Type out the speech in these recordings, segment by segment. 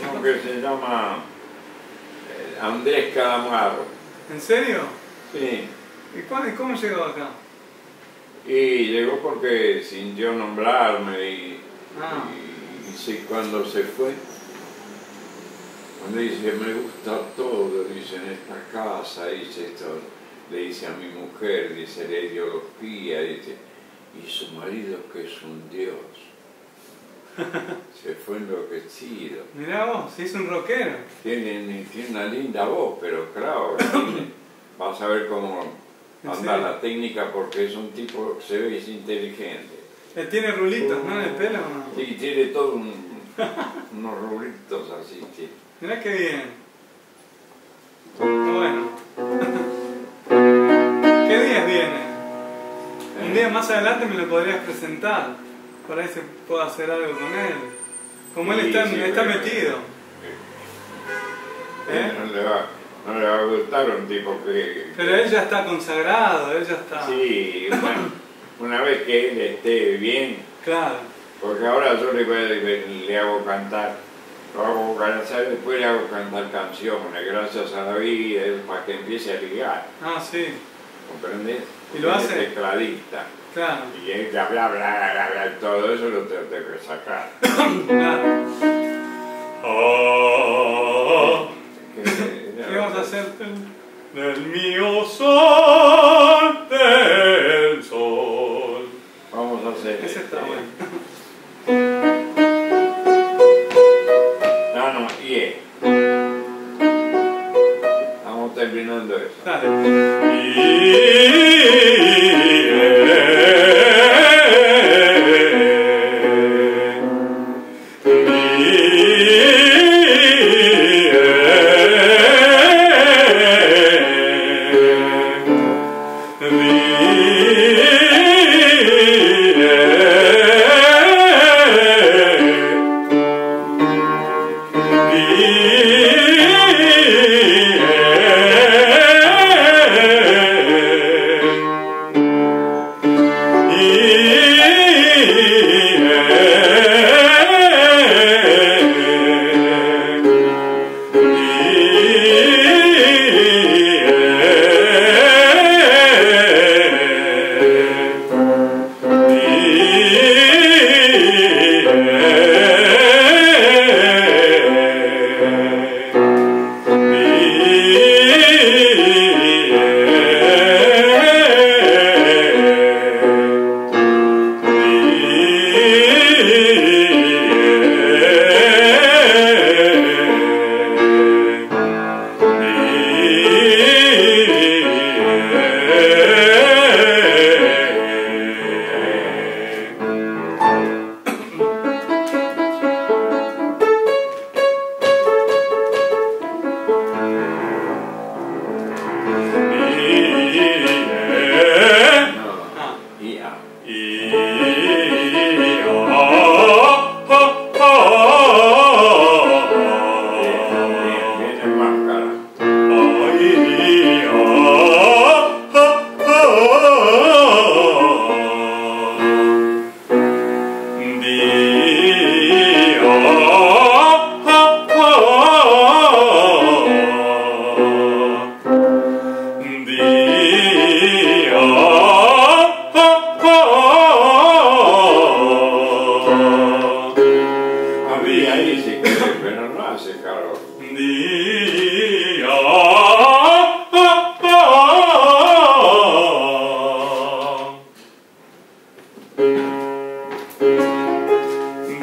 uno que se llama Andrés Calamaro. ¿En serio? Sí. ¿Y cómo llegó acá? Y llegó porque sintió nombrarme y sí, cuando se fue, cuando dice, me gusta todo, dice, en esta casa, dice esto, le dice a mi mujer, dice, la ideología, dice, y su marido que es un dios. Se fue enloquecido. Mirá vos, se hizo un rockero. Tiene una linda voz, pero claro, vas a ver cómo anda la técnica, porque es un tipo que se ve es inteligente. Tiene rulitos, ¿no? En el pelo, ¿no? Sí, tiene todo unos rulitos así, sí. Mirá qué bien. Bueno. ¿Qué días viene? Un día más adelante me lo podrías presentar. Por ahí se puede hacer algo con él. Como él está metido. No le va a gustar un tipo que... Pero él ya está consagrado, él ya está... Sí, una vez que él esté bien... Claro. Porque ahora yo le hago cantar, lo hago cantar, después le hago cantar canciones, gracias a la vida, para que empiece a ligar. Ah, sí. ¿Comprendes? ¿Y lo hace? Es tecladista. Claro. Y él bla, bla, bla, bla, bla, todo eso lo tengo que sacar. Claro. ¿Qué vamos a hacer? Del mío sol, del sol. Vamos a hacer... Ese está bueno. No, estamos terminando eso. Dale.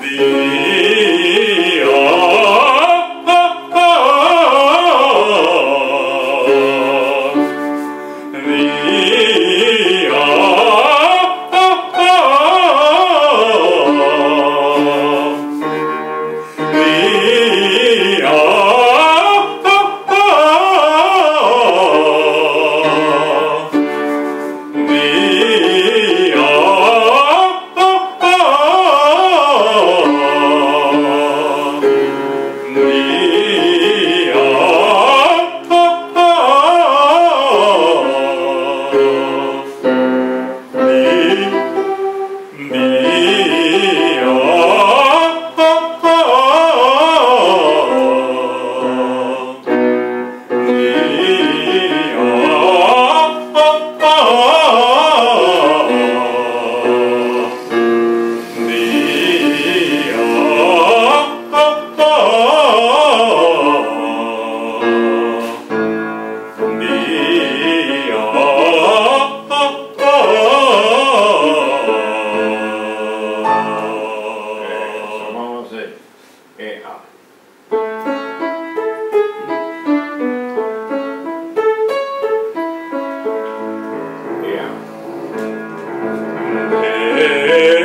Día querer.